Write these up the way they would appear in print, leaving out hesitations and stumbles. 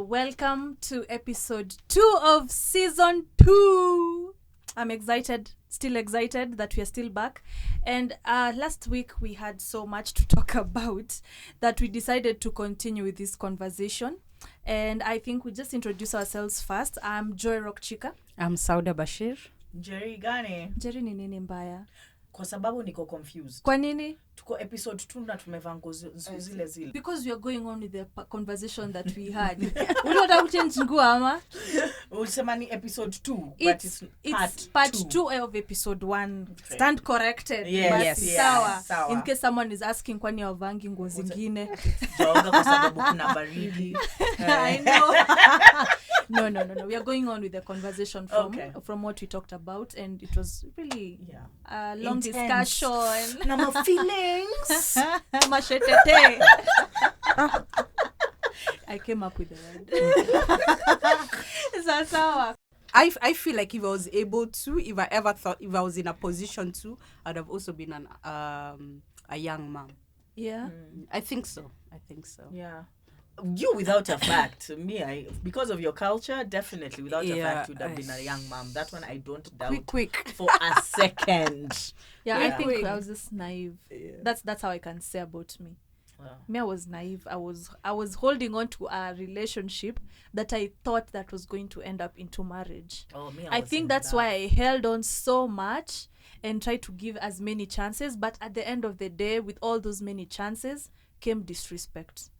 welcome to episode 2 of season 2. I'm excited, still excited that we are still back. And last week we had so much to talk about that we decided to continue with this conversation. And I think we just introduce ourselves first. I'm Joy Rockchika. I'm Sauda Bashir. Jerry gani? Jerry ni nini mbaya? Kwa sababu niko confused. Kwa nini? Tuko episode 2 na tumevaa nguo zile. Because we are going on with the conversation that we had. Unataka kuchange nguo ama? Ulisema ni episode 2, but it's part 2 of episode 1. Okay. Stand corrected. Yes. Sawa. In case someone is asking kwani wavangi nguo zingine. Joga kwa sababu kuna baridi. I know. No. We are going on with the conversation from what we talked about, and it was really a long intense discussion. Na my feelings. Mashetete. I came up with the word. Sawa. I feel like if I was able to, if I ever thought, if I was in a position to, I'd have also been a young mom. Yeah. I think so. Yeah. You without a fact, me, because of your culture, definitely without a fact, you'd have been a young mom. That one I don't doubt Quick. for a second. Yeah, I think I was just naive. Yeah. That's how I can say about me. Wow. Me, I was naive. I was holding on to a relationship that I thought that was going to end up into marriage. Oh, me, I think that's why I held on so much and tried to give as many chances. But at the end of the day, with all those many chances, came disrespect.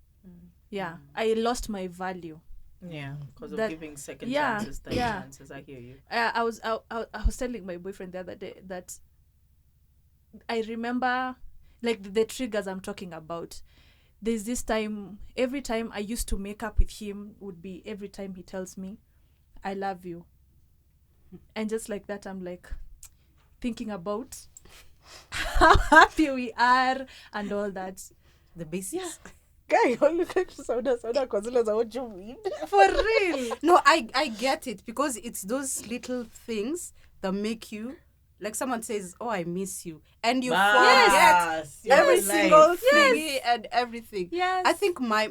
Yeah, I lost my value. Yeah, because of giving second chances, third chances. I hear you. I was telling my boyfriend the other day that I remember, like, the triggers I'm talking about. There's this time, every time I used to make up with him would be every time he tells me, I love you. And just like that, I'm like thinking about how happy we are and all that. The basics. Yeah. Guy, only Sauda considers what you mean. For real. No, I get it, because it's those little things that make you, like someone says, oh, I miss you. And you forget every single thing and everything. Yes. I think my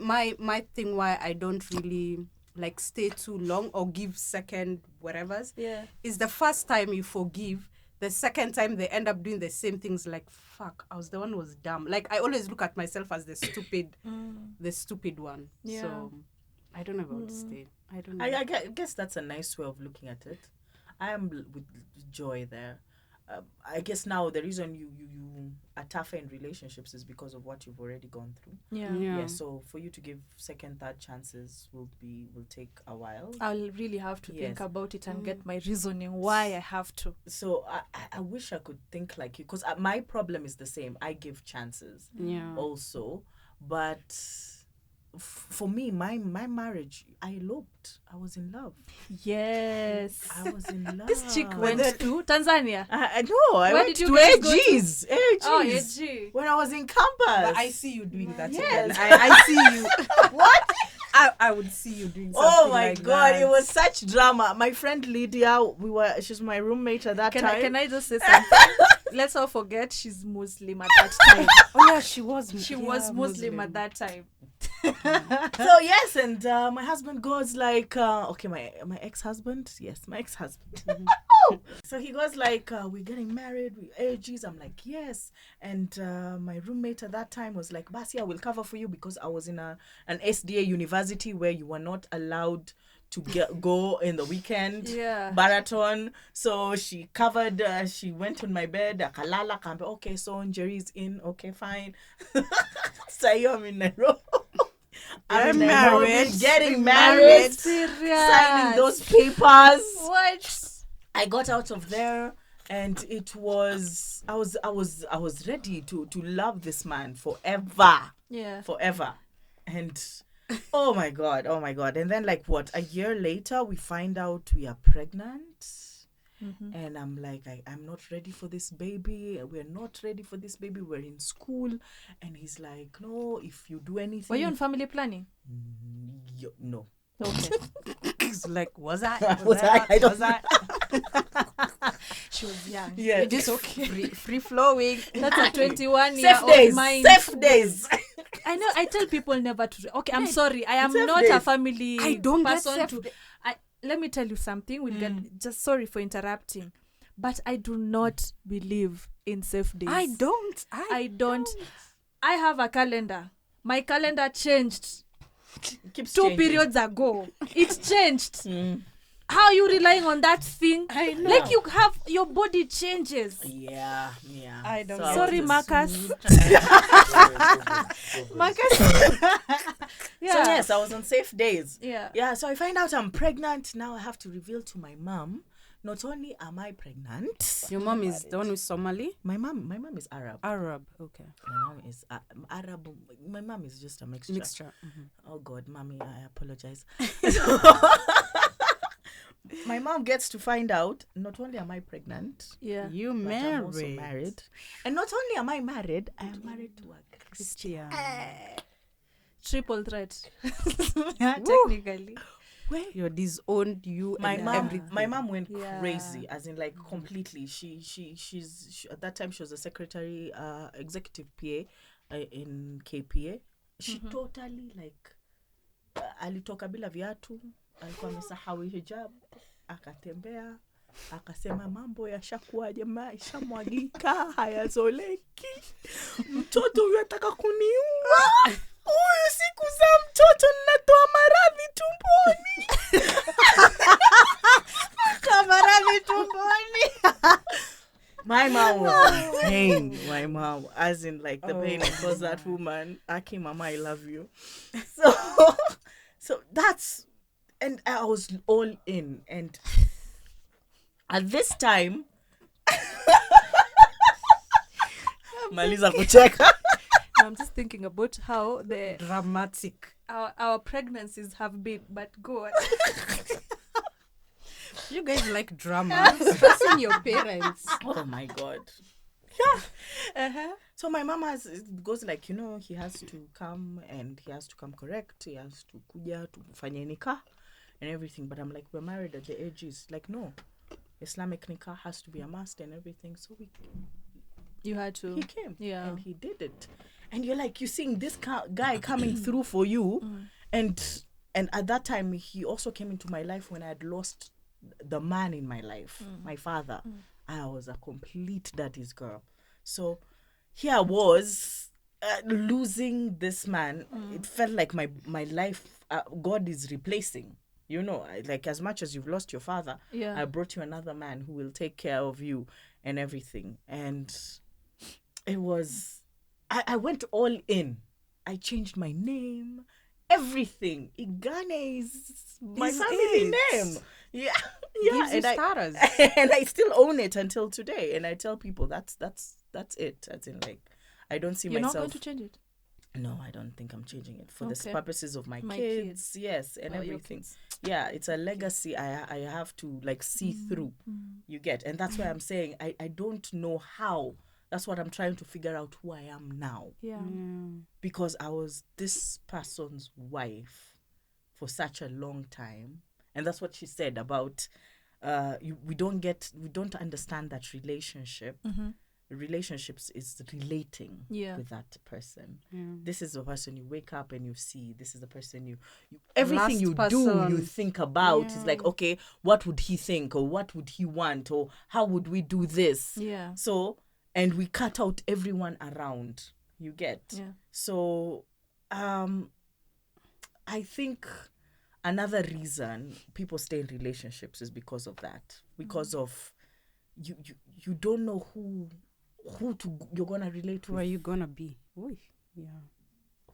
thing why I don't really like stay too long or give second whatevers is the first time you forgive, the second time they end up doing the same things, like, fuck, I was the one who was dumb. Like, I always look at myself as the stupid one. Yeah. So I don't know about stay. I don't know. I guess that's a nice way of looking at it. I am with Joy there. I guess now the reason you are tougher in relationships is because of what you've already gone through. Yeah. So for you to give second, third chances will take a while. I'll really have to think about it and get my reasoning why I have to. So I wish I could think like you, because my problem is the same. I give chances also, but for me, my marriage, I eloped. I was in love. Yes. I was in love. This chick went to Tanzania. No, I went to AG's. Oh, AG. When I was in campus. But I see you doing that Yes. again. I see you. What? I would see you doing something Oh my like God, that. it was such drama. My friend Lydia, she's my roommate at that time. Can I just say something? Let's not forget she's Muslim at that time. Oh yeah, she was Muslim at that time. So yes, and my husband goes like, my ex-husband, my ex-husband. So he goes like, we're getting married, we AGs. I'm like, yes. And my roommate at that time was like, Basia, we'll cover for you, because I was in an SDA university where you were not allowed to go in the weekend marathon. So she covered, she went on my bed, akalala, okay, so Jerry's in, okay, fine. So I'm in Nairobi. I'm married, getting married, signing those papers. What? I got out of there, and it was I was ready to love this man forever. Yeah. Forever. And oh my god. And then, like, what, a year later we find out we are pregnant. And I'm like, I'm not ready for this baby. We're not ready for this baby. We're in school. And he's like, no, if you do anything. Were you on family planning? No. Okay. It's like, was I? I don't know. She was young. Yeah. Just free flowing. That's a 21-year-old mind. Safe days. I know. I tell people never to. Okay, I'm sorry. I am Safe not days. a family I don't get person safe to. days. Let me tell you something. We'll get. Just sorry for interrupting, but I do not believe in safe days. I don't. I have a calendar. My calendar changed It keeps 2 changing. periods ago. It changed. Mm. How are you relying on that thing? I know. Like you have your body changes. Yeah. I don't So get Sorry, was- Marcus. Marcus. Yeah. So yes, I was on safe days. Yeah. Yeah, so I find out I'm pregnant. Now I have to reveal to my mom. Not only am I pregnant, Your mom is the one with Somali? my mom is Arab. Arab. Okay. My mom is Arab. My mom is just a mixture. Mixture. Oh God, mommy, I apologize. My mom gets to find out. Not only am I pregnant, Yeah. You but I'm also married. married, and not only am I married, I am married to a Christian. Triple threat. Technically. Where You're disowned. You my and mom everything. my mom went Yeah. crazy, as in like completely. She's at that time she was a secretary, executive PA in KPA. She totally like alitoka bila viatu, alikuwa amesahau hijab, akatembea akasema mambo yashakuwa jamaa ishamwagika hayazoleki, mtoto huyu ataka kuniua, huyu siku za mtoto ninatoa maradhi tumboni. Kamarani tumboni. My mom was in pain. My mom, as in like the pain it caused that woman. Aki, mama, I love you. So that's, and I was all in. And at this time, Maliza kucheka. I'm just thinking about how Dramatic. our pregnancies have been, but go on. You guys like drama. Stressing your parents. Oh my God. Uh-huh. So my mama goes like, he has to come and he has to come correct. He has to kuja tufanye nikah and everything. But I'm like, we're married at the ages. Like, no, Islamic nikah has to be a must and everything. So You had to. he came, Yeah. and he did it. And you're like, you're seeing this guy coming through for you, and at that time he also came into my life when I had lost the man in my life, my father. I was a complete daddy's girl. So here I was losing this man. It felt like my life, God is replacing. Like as much as you've lost your father, Yeah. I brought you another man who will take care of you and everything. And it was, I went all in. I changed my name, everything. Igane is my Is family it? name. Yeah. Gives you And status. and I still own it until today. And I tell people that's it. As in, like, I don't see You're not myself. going to change it. No, I don't think I'm changing it for the Okay. purposes of my My kids. Yes, and Or your everything. kids. Yeah, it's a legacy I have to like see through. You get, and that's why I'm saying I don't know how. That's what I'm trying to figure out who I am now, Yeah. because I was this person's wife for such a long time, and that's what she said about we don't understand that relationships is relating with that person. This is the person you wake up and you see. This is the person you everything Last you person. do, you think about. It's like, okay, what would he think, or what would he want, or how would we do this? Yeah. So, and we cut out everyone around. You get. Yeah. So, I think another reason people stay in relationships is because of that. Because of you don't know who you're gonna relate Who with. are you gonna be? Oy. Yeah.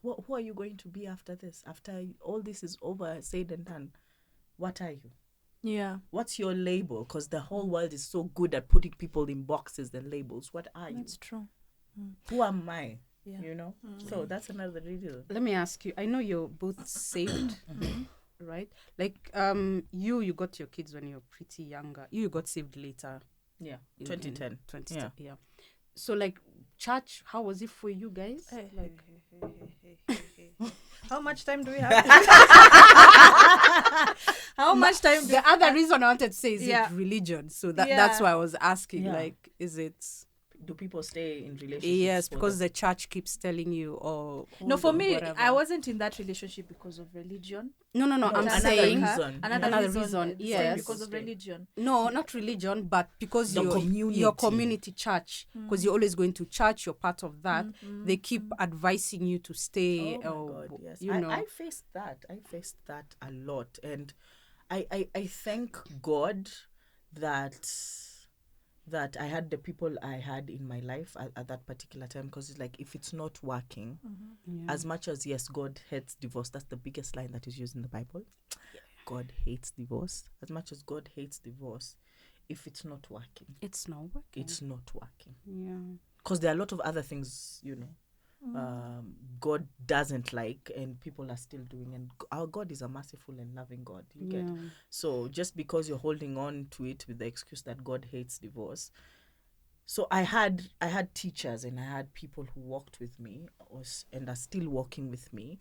Who are you going to be after this? After all this is over, said and done, what are you? Yeah. What's your label? Because the whole world is so good at putting people in boxes and labels. What are you? That's true. Who am I? Yeah. So that's another reason. Let me ask you. I know you're both saved, right? Like you got your kids when you were pretty younger. You got saved later. Yeah, in 2010. 2010. Yeah. So like church, how was it for you guys? Like How much time do we have? How much time do the other reason I wanted to say is Yeah. it religion. So that's Yeah. why I was asking. Yeah. Like, is it do people stay in relationships? Yes, because the church keeps telling you, or No, for me, whatever. I wasn't in that relationship because of religion. No, I'm another saying reason. Another reason, reason, yes. because of religion. no, not religion, but because The your community. community church, because you're always going to church, you're part of that. They keep advising you to stay. Oh my God, yes. You know, I faced that. I faced that a lot. And I thank God that I had the people I had in my life at that particular time, because it's like, if it's not working, as much as, yes, God hates divorce, that's the biggest line that is used in the Bible. God hates divorce. As much as God hates divorce, if it's not working, it's not working. it's not working. Yeah. Because there are a lot of other things, God doesn't like, and people are still doing. And our God is a merciful and loving God. You get? So just because you're holding on to it with the excuse that God hates divorce. So I had teachers, and I had people who walked with me and are still walking with me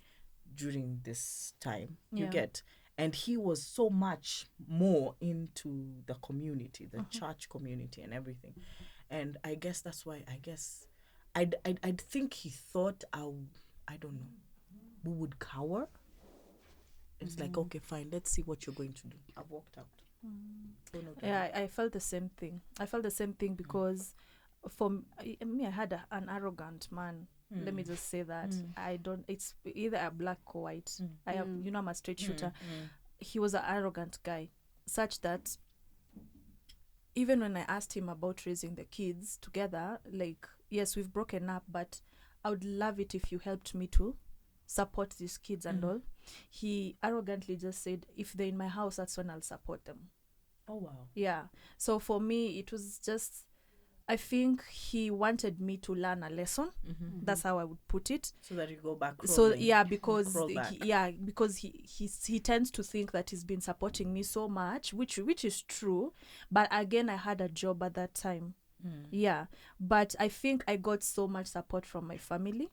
during this time. You get? And he was so much more into the community, the church community and everything. And I guess that's why, I'd think he thought I don't know, we would cower. It's like, okay, fine, let's see what you're going to do. I've walked out. Yeah, I felt the same thing. Because for me, I had an arrogant man. Let me just say that. It's either a black or white. I'm a straight shooter. He was an arrogant guy, such that even when I asked him about raising the kids together, like, yes, we've broken up, but I would love it if you helped me to support these kids and all. He arrogantly just said, if they're in my house, that's when I'll support them. Oh, wow. Yeah. So for me, it was just, I think he wanted me to learn a lesson. That's how I would put it. So that you go back. So yeah, because he tends to think that he's been supporting me so much, which is true. But again, I had a job at that time. Yeah. But I think I got so much support from my family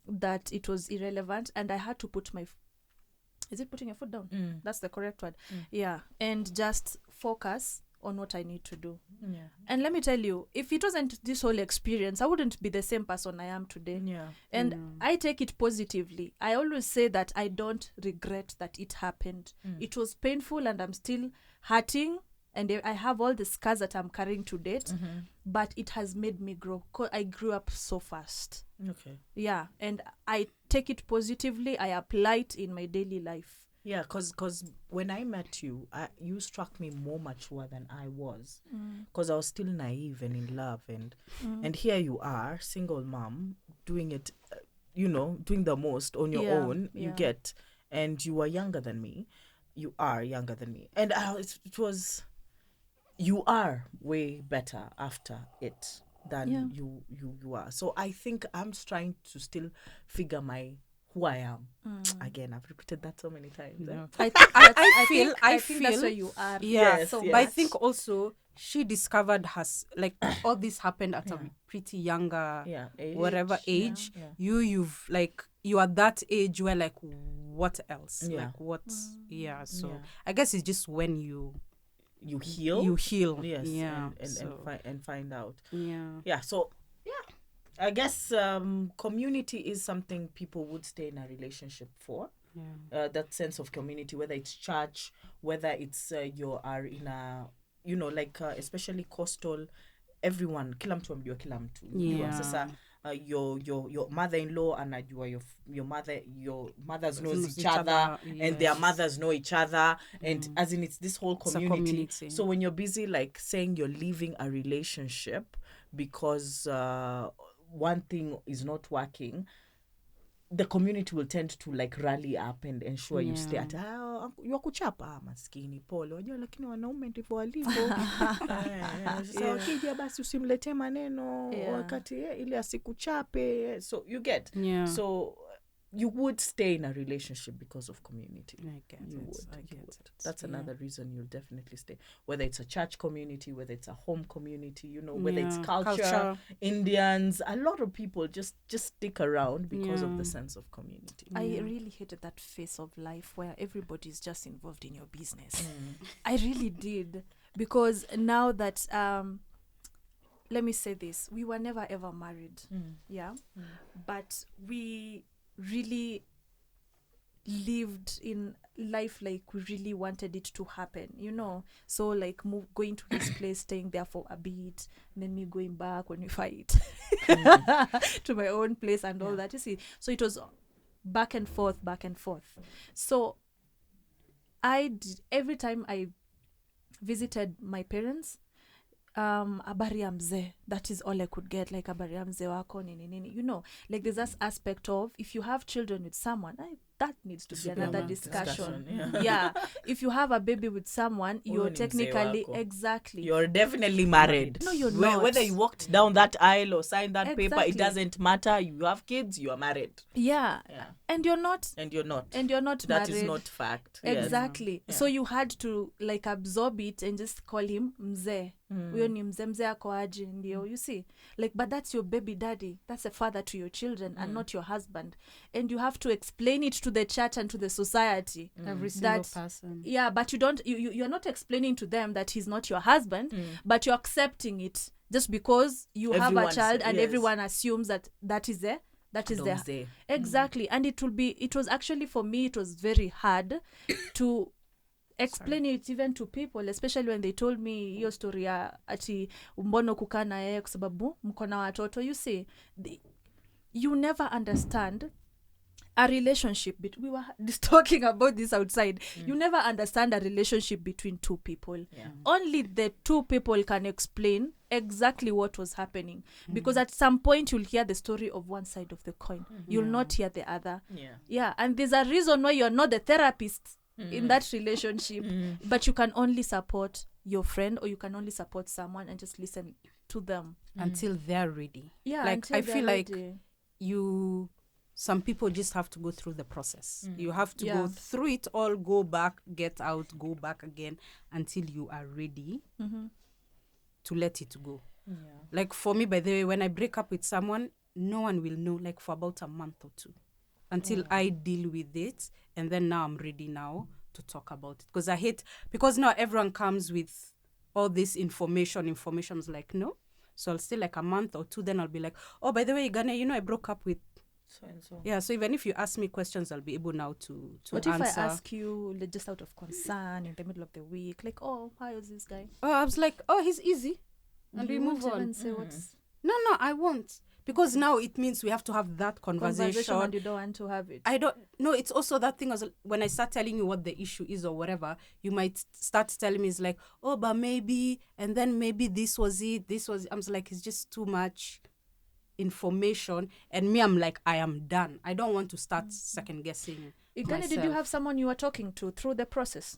that it was irrelevant, and I had to put is it putting your foot down? That's the correct word. Yeah. And just focus on what I need to do. Yeah. And let me tell you, if it wasn't this whole experience, I wouldn't be the same person I am today. Yeah. And I take it positively. I always say that I don't regret that it happened. It was painful, and I'm still hurting, and I have all the scars that I'm carrying to date, but it has made me grow. I grew up so fast. Okay. Yeah. And I take it positively. I apply it in my daily life. Yeah, because when I met you, you struck me more mature than I was, because I was still naive and in love, and here you are, single mom, doing it, doing the most on your own. You get, and you are younger than me. You are younger than me, and it was, you are way better after it than you are. So I think I'm trying to still figure who I am. Again, I've repeated that so many times. No. I feel that's where you are. Yes, so but I think also she discovered like all this happened at a pretty younger age. Yeah. You've like, you are that age where like, what else? Like what? So I guess it's just when you heal. Yes. Yeah. And find out. Yeah. So I guess community is something people would stay in a relationship for. That sense of community, whether it's church, whether it's you are in a, especially coastal, everyone, kila mtu amjua kila mtu. Sasa your mother-in-law anajua your mothers knows each other, and their mothers know each other, and as in it's this whole community. So when you're busy like saying you're leaving a relationship because one thing is not working, the community will tend to like rally up and ensure you stay at kuchapa maskini pole wajua, lakini wanaume ndivyo walivyo. Sasa wakija basi usimletee maneno wakati ili asikuchape. So you get. So you would stay in a relationship because of community. I get it. That's another reason you'll definitely stay. Whether it's a church community, whether it's a home community, whether it's culture, Indians, a lot of people just stick around because of the sense of community. I really hated that phase of life where everybody's just involved in your business. I really did, because now that let me say this, we were never ever married. Yeah. But we really lived in life like we really wanted it to happen, you know. So like going to his place, staying there for a bit, and then me going back when we fight to my own place and all that, you see. So it was back and forth. So every time I visited my parents, habari ya mzee, that is all I could get, like habari ya mzee wako nini, you know, like there's this aspect of, if you have children with someone, that needs to be another discussion. Yeah. If you have a baby with someone, you're technically, exactly, you're definitely married. No, you're not. Whether you walked down that aisle or signed that paper, Exactly. it doesn't matter. You have kids, you are married. Yeah. And you're not That married. is not fact. Exactly. So you had to like absorb it and just call him mzee. Huyo ni mzee ako aje, ndio, you see, like, but that's your baby daddy, that's a father to your children and not your husband, and you have to explain it to the church and to the society, every single person. Yeah, but you're not explaining to them that he's not your husband, but you're accepting it just because you have a child, and everyone assumes that is there. Exactly. And it was actually, for me, it was very hard to explain it even to people, especially when they told me hiyo story ya ati mbono kukaa na yeye kwa sababu mko na watoto. You see, you never understand a relationship. We were just talking about this outside. You never understand a relationship between two people. Only the two people can explain exactly what was happening, because at some point you'll hear the story of one side of the coin. You'll not hear the other. And there's a reason why you're not the therapist in that relationship, but you can only support your friend, or you can only support someone and just listen to them until they're ready. Like, I feel like some people just have to go through the process. You have to go through it all, go back, get out, go back again until you are ready to let it go. Like for me, by the way, when I break up with someone, no one will know, like for about a month or two, until I deal with it, and then now I'm ready now to talk about it. Because now everyone comes with all this information's like, no. So I'll stay like a month or two, then I'll be like, oh, by the way, Ghana, I broke up with so and so. Yeah, so even if you ask me questions, I'll be able now to what answer. What if I ask you just out of concern in the middle of the week, like, oh, how is this guy? Oh, I was like, oh, he's easy. And we move on. And say what's... No, I won't. Because now it means we have to have that conversation. And you don't want to have it. I don't. No, it's also that thing, when I start telling you what the issue is or whatever, you might start telling me, it's like, oh, but maybe, and then maybe this was it. I'm like, it's just too much information. And me, I'm like, I am done. I don't want to start second guessing myself. Did you have someone you were talking to through the process?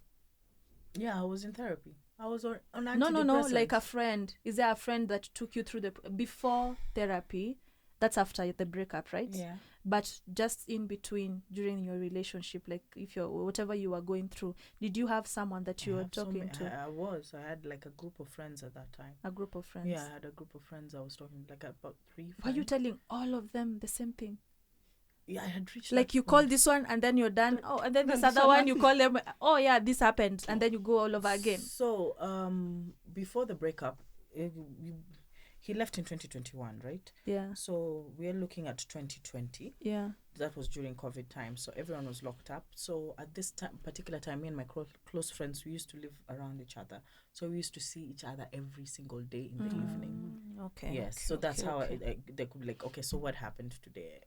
Yeah, I was in therapy. I was on No, like a friend. Is there a friend that took you through before therapy? That's after the breakup, right? Yeah. But just in between, during your relationship, like if whatever you were going through, did you have someone that you were talking to? I had like a group of friends at that time. A group of friends? Yeah, I had a group of friends. I was talking like about 3, 5. Were you telling all of them the same thing? Yeah, I had reached like you call this one and then you're done. Oh, and then this other one, you call them. Oh, yeah, this happened. And then you go all over again. So, before the breakup, he left in 2021, right? Yeah. So, we're looking at 2020. Yeah. That was during COVID time. So, everyone was locked up. So, at this particular time, me and my close friends, we used to live around each other. So, we used to see each other every single day in the evening. Okay. Yes. Okay, so, that's how they could be like, okay, so what happened today?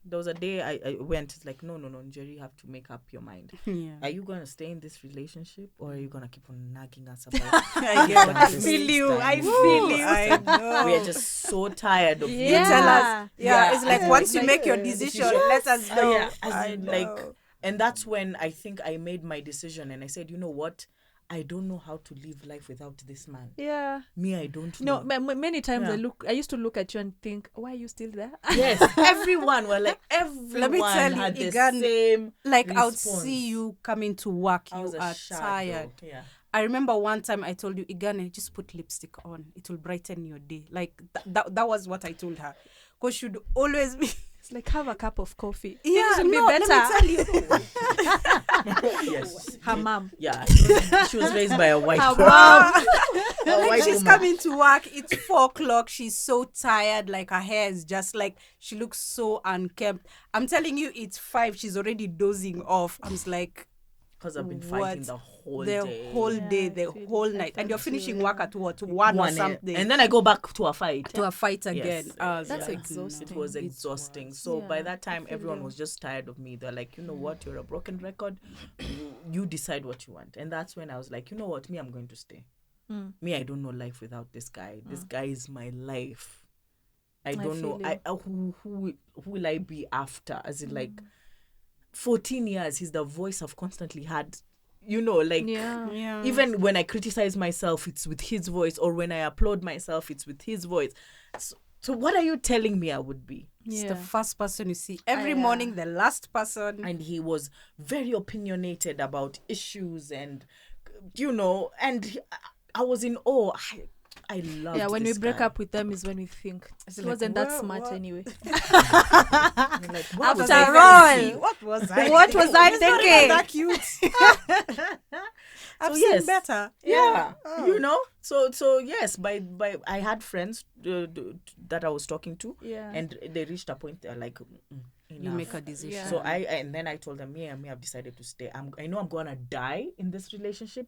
There was a day I went, it's like, no, Njeri, you have to make up your mind. Yeah. Are you going to stay in this relationship, or are you going to keep on nagging us about I feel you. I know. We are just so tired of you tell us. Yeah, it's like once you make your decision, let us know. I know. And that's when I think I made my decision, and I said, you know what? I don't know how to live life without this man. Yeah. Me, I don't know. No, many times I used to look at you and think, why are you still there? Yes, everyone were like, everyone Let me tell had you, the same like response. I would see you coming to work, you are tired. Yeah. I remember one time I told you, Igane, just put lipstick on. It will brighten your day. Like that was what I told her. Because she'd always be It's like, have a cup of coffee. Yeah, Things will no, be let me better. tell you. Yes. Her mom. Yeah. She was raised by a white Her girl. mom. A Like white she's woman. coming to work, it's 4:00. She's so tired, like her hair is just like, she looks so unkempt. I'm telling you, it's 5. She's already dozing off. I'm just like, Because I've been what? fighting the whole the day. whole Yeah, day, I the feel- whole I night, and felt you're too, finishing yeah. work at what, 1 or 1 something, and then I go back to a fight. to a fight again. Yes. I was That's like, exhausting. It was It's exhausting. worse. So by Yeah, that time, I feel everyone you. was just tired of me. They're like, you know what? You're a broken record. You decide what you want. And that's when I was like, you know what? Me, I'm going to stay. Mm. Me, I don't know life without this guy. This guy is my life. I don't know. feel you. Who will I be after? As in, like, 14 years, he's the voice I've constantly had. You know, like, Yeah. Yeah. even when I criticize myself, it's with his voice, or when I applaud myself, it's with his voice. So what are you telling me I would be? It's Yeah. the first person you see every yeah. morning, the last person. And he was very opinionated about issues, and you know, and I was in awe. I love. Yeah, when we this break guy. up with them is when we think it like, wasn't that what- smart what? anyway. You're like, what was After I all, thinking? What was I? What was I He's not even thinking? that cute. I've So, seen yes. better. Yeah, Oh. you know. So yes, by I had friends that I was talking to, Yeah. and they reached a point they're like, enough. You make a decision. Yeah. So and then I told them, I've decided to stay. I know I'm gonna die in this relationship,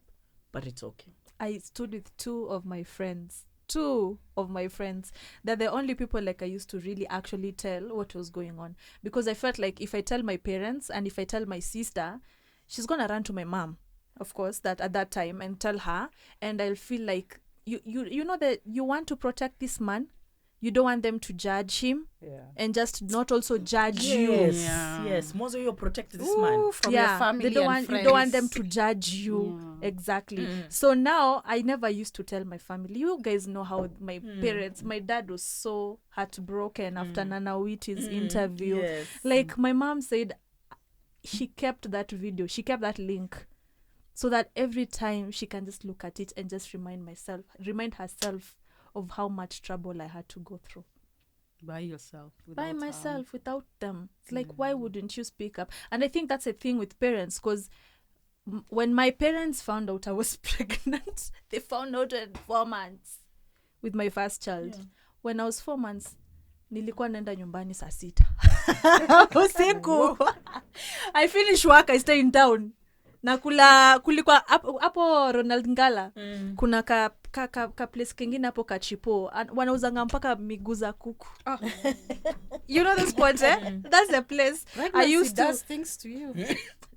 but it's okay. I stood with two of my friends. They're the only people like I used to really actually tell what was going on, because I felt like if I tell my parents and if I tell my sister, she's gonna run to my mom, of course, that at that time, and tell her, and I'll feel like you know that you want to protect this man, you don't want them to judge him Yeah. and just not also judge you. Yes, Yeah. yes. Mozo, you protect this Ooh, man. from your family they don't and want friends. you don't want them to judge you. Yeah. Exactly. So now I never used to tell my family. You guys know how my parents, my dad was so heartbroken after Nana Witty's interview. Yes. Like my mom said, she kept that video, she kept that link, so that every time she can just look at it and just remind herself of how much trouble I had to go through By yourself. by without, myself without them. It's like, why wouldn't you speak up? And I think that's a thing with parents, because when my parents found out I was pregnant, they found out at 4 months with my first child. When I was 4 months, nilikuwa naenda nyumbani saa 6 usiku. I finish work, I stay in town. Na kulikuwa hapo Ronald Ngala, kuna ka place kingine hapo kachipo, wanauzanga mpaka miguu za kuku. You know the spot, eh? That's the place. I used to does things to you.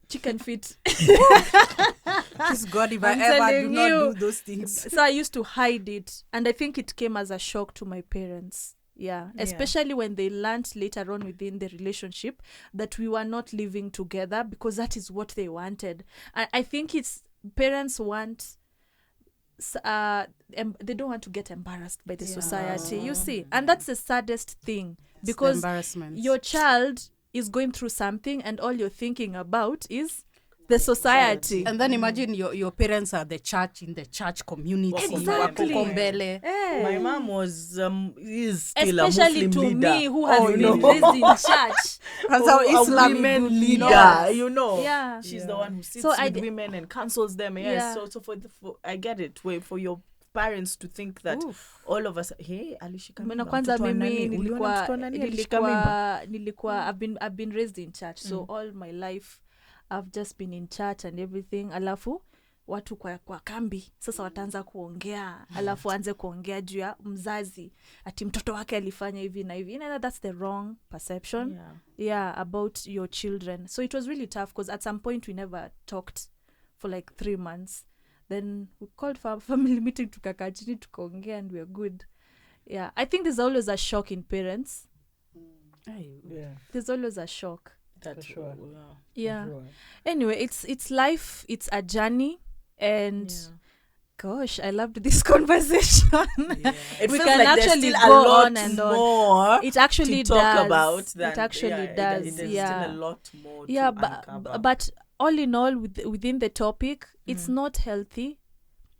chicken feet. Please God, if I'm I ever do telling not you. do those things. So I used to hide it, and I think it came as a shock to my parents. Yeah, especially when they learned later on within the relationship that we were not living together, because that is what they wanted. I think it's parents want, they don't want to get embarrassed by the society, you see, and that's the saddest thing, because Embarrassment. your child is going through something and all you're thinking about is the society. And then imagine your parents are the church in the church community. Exactly. Wako mbele. My mom is still Especially a Muslim to leader. me, who has been no. raised in church. That's how a Islam women is leader, leaders. you know. Yeah. She's the one who sits So I with d- women and counsels them. Yes. Yeah. So for I get it. For your parents to think that all of us, hey, alishika Na mimba, kwanza mtoto wa mimi nani? Uliona mtoto wa nani alishika mimba? nilikuwa I've been raised in church, so all my life I've just been in church and everything. Alafu watu kwa kambi sasa wataanza kuongea, alafu anze kuongea juu ya mzazi ati mtoto wake alifanya hivi na hivi. You know, that's the wrong perception. Yeah, about your children. So it was really tough, because at some point we never talked for like 3 months. Then we called for a family meeting, tukakaa chini tukaongea, and we're good. Yeah, I think there's always a shock in parents. Yeah, There's always a shock. that's sure. Yeah. Anyway, it's life, it's a journey, and gosh, I loved this conversation. It We feels can like there's actually still a go lot on and on. more It actually to talk does. about. Than, It actually yeah, does. There's Yeah. still a lot more. Yeah, to but uncover. but all in all, within the topic, it's not healthy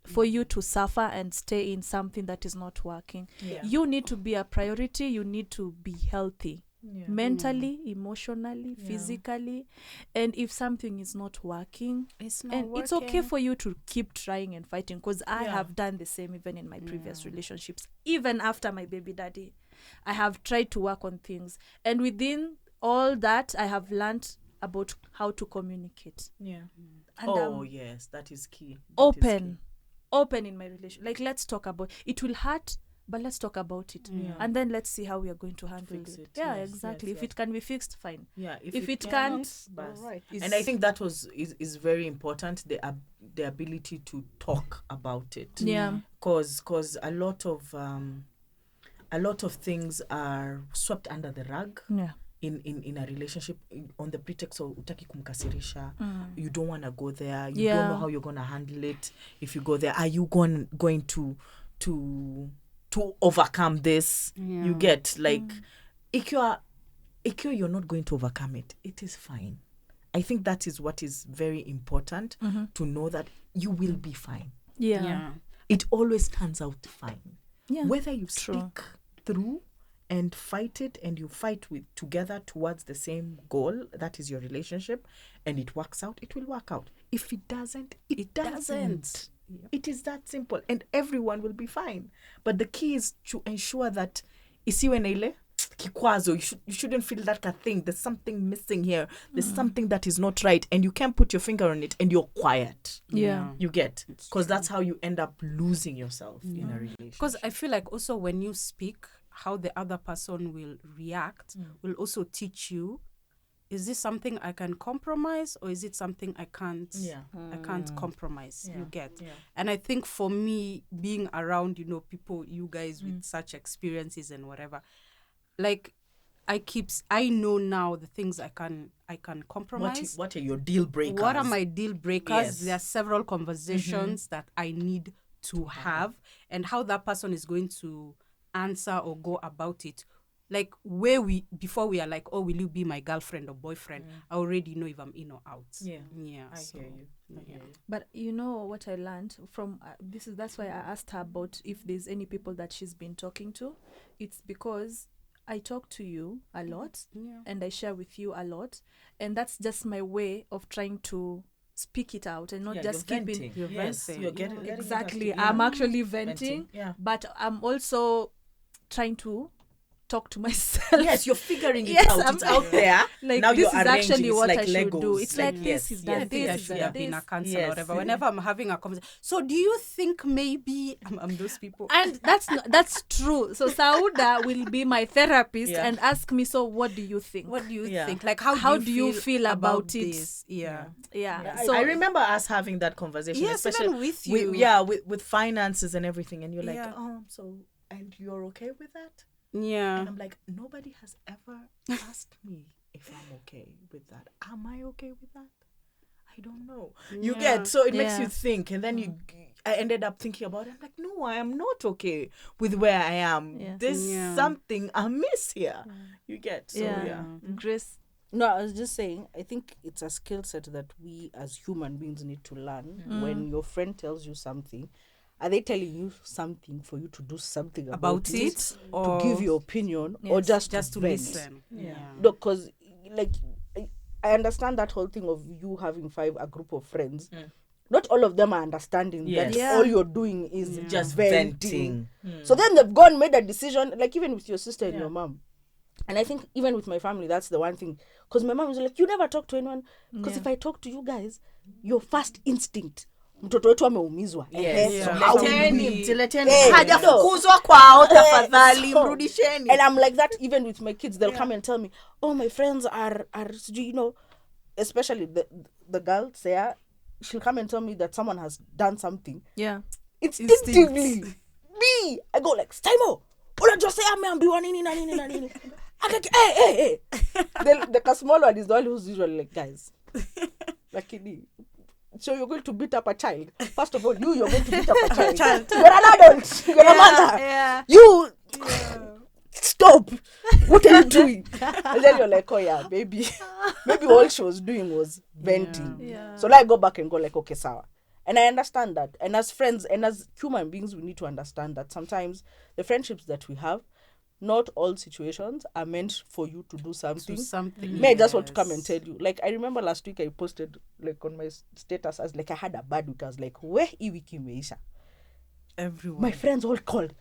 for you to suffer and stay in something that is not working. Yeah. You need to be a priority. You need to be healthy. mentally, emotionally, physically. And if something is not working, it's okay for you to keep trying and fighting, because I have done the same even in my previous relationships. Even after my baby daddy, I have tried to work on things, and within all that I have learned about how to communicate. And yes, that is key. Open in my relationship. Like, let's talk about it. Will hurt, but let's talk about it, and then let's see how we are going to handle it. Exactly. If it can be fixed, fine. If it can't, right. And I think that is very important, the ability to talk about it. Because a lot of things are swept under the rug. In a relationship, on the pretext of utaki kumkasirisha, you don't want to go there, you don't know how you're going to handle it. If you go there, are you going to overcome this? You get, like, if you're not going to overcome it, it is fine. I think that is what is very important, to know that you will be fine. It always turns out fine. Whether you stick through and fight it, and you fight together towards the same goal, that is your relationship, and it works out, it will work out. If it doesn't, it doesn't. It is that simple, and everyone will be fine. But the key is to ensure that isiwe na ile kikwazo. You shouldn't feel that a thing. There's something missing here. There's something that is not right, and you can't put your finger on it, and you're quiet. You get, because that's how you end up losing yourself in a relationship. Because I feel like also when you speak, how the other person will react will also teach you, is this something I can compromise, or is it something I can't compromise? You get. And I think for me, being around, people, you guys with such experiences and whatever, like, I know now the things I can compromise. What are your deal breakers? What are my deal breakers? There are several conversations that I need to have, and how that person is going to answer or go about it. Like, before we are like, oh, will you be my girlfriend or boyfriend? I already know if I'm in or out. I hear you. But you know what I learned from that's why I asked her about if there's any people that she's been talking to. It's because I talk to you a lot, and I share with you a lot, and that's just my way of trying to speak it out and not just keep it. You're venting. You're getting exactly. I'm actually venting. But I'm also trying to talk to myself. Yes, you're figuring it out. It's out there. Like, now this you're is actually what like I should Legos. do. It's like this is that. I should have been a counselor or whatever. Whenever I'm having a conversation, so do you think maybe I'm those people? And that's true. So Sauda will be my therapist and ask me, so what do you think? What do you think? Like, how do you feel about this? So I remember us having that conversation, especially even with you. With finances and everything, and you're like, and you're okay with that? And I'm like, nobody has ever asked me if I'm okay with that. Am I okay with that? I don't know. You get, so it makes you think, and then I ended up thinking about it. I'm like, no, I am not okay with where I am. There's something amiss here. You get, so Grace. No, I was just saying, I think it's a skill set that we as human beings need to learn. When your friend tells you something, are they telling you something for you to do something about it, or to give your opinion, or just to listen? Because, like, I understand that whole thing of you having a group of friends. Not all of them are understanding that all you're doing is just venting. So then they've made a decision, like even with your sister and your mom. And I think even with my family, that's the one thing. Because my mom was like, you never talk to anyone. Because if I talk to you guys, your first instinct, mtoto wetu ameumizwa. Hajafukuzwa kwao, tafadhali mrudisheni. And I'm like that even with my kids. They'll come and tell me, oh, my friends are especially the girl, Saya, she'll come and tell me that someone has done something. Instinctively. Me, I go like, Stimo, unajua Saya ameambiwa nini na nini na nini. Hey. The small one is the one who's usually like, guys, lakini, so you're going to beat up a child. First of all, you're going to beat up a child. You're an adult. You're a mother. You stop. What are you doing? And then you're like, oh yeah, maybe all she was doing was venting. So now I go back and go like, okay, sawa. And I understand that. And as friends and as human beings, we need to understand that sometimes the friendships that we have, not all situations are meant for you to do something. May I just want to come and tell you. Like, I remember last week I posted, like, on my status, as like, I had a bad week. I was like, where hii wiki imeisha? Everyone. My friends all called.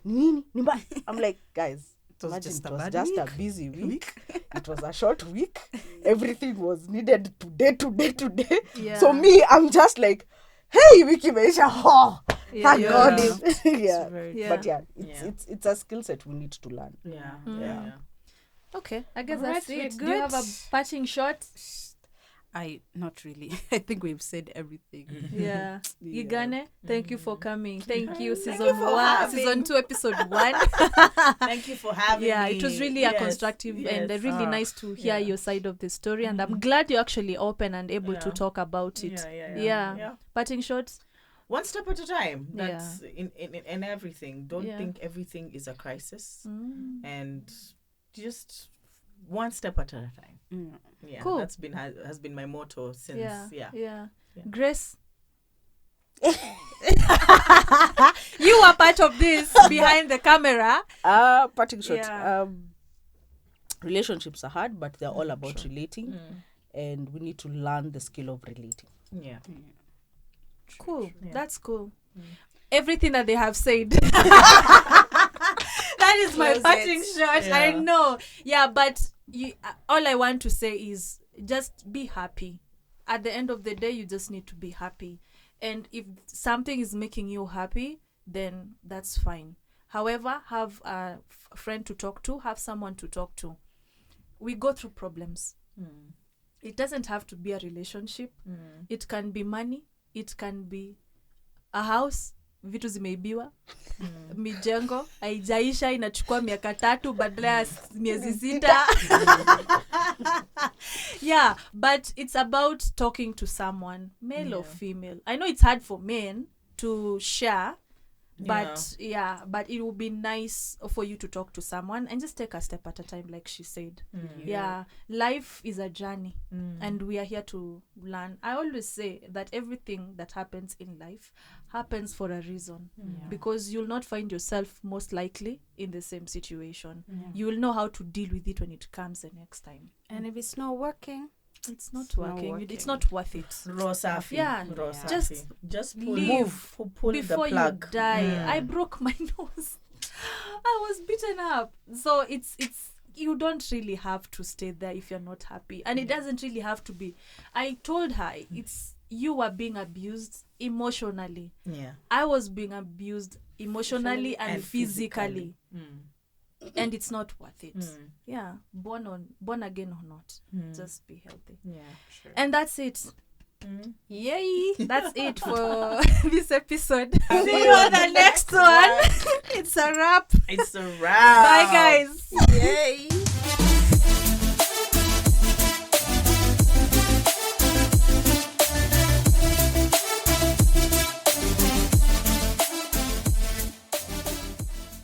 Nini? Nimba? I'm like, guys, it was imagine just it was a just a busy week. It was a short week. Everything was needed today. Yeah. So me, I'm just like, hey, wiki imeisha. Oh, thank God. Yeah. But yeah, it's a skill set we need to learn. Yeah. Okay, I guess All that's right, it. we're Do you have good. a parting shot? Not really. I think we've said everything. Yeah. Igane, thank you for coming. Thank you, Thank season you for 1, having. season 2, episode 1. Thank you for having Yeah, me. it was really a constructive and really nice to hear your side of the story. And I'm glad you're actually open and able to talk about it. Yeah. Parting shots? One step at a time. That's in everything. Don't think everything is a crisis. And just one step at a time. Yeah, cool. That's been has been my motto since. Yeah. Grace, you are part of this behind the camera. Parting shot. Relationships are hard, but they're all about relating, and we need to learn the skill of relating. Yeah. Cool. That's cool. Everything that they have said. That is my parting shot. Yeah. I know. Yeah, but all I want to say is just be happy. At the end of the day, you just need to be happy. And if something is making you happy, then that's fine. However, have a friend to talk to, have someone to talk to. We go through problems. It doesn't have to be a relationship. It can be money. It can be a house. Vitu zimeibiwa. Mijengo haijaisha, inachukua miaka 3 badala ya miezi 6. Yeah, but it's about talking to someone, male or female. I know it's hard for men to share, but but it would be nice for you to talk to someone and just take a step at a time, like she said. Life is a journey, and we are here to learn. I always say that everything that happens in life happens for a reason, because you'll not find yourself most likely in the same situation. You will know how to deal with it when it comes the next time. And if it's not working, it's not working. It's not worth it. Rosafi. Yeah. Rosafi. Just pull the before plug. You die. I broke my nose. I was beaten up. So it's you don't really have to stay there if you're not happy. And it doesn't really have to be. I told her you were being abused emotionally. Yeah. I was being abused emotionally and physically. And it's not worth it. Yeah. Born again or not. Just be healthy. Yeah, sure. And that's it. Yay! That's it for this episode. See you on the next one. It's a wrap. It's a wrap. Bye, guys. yay.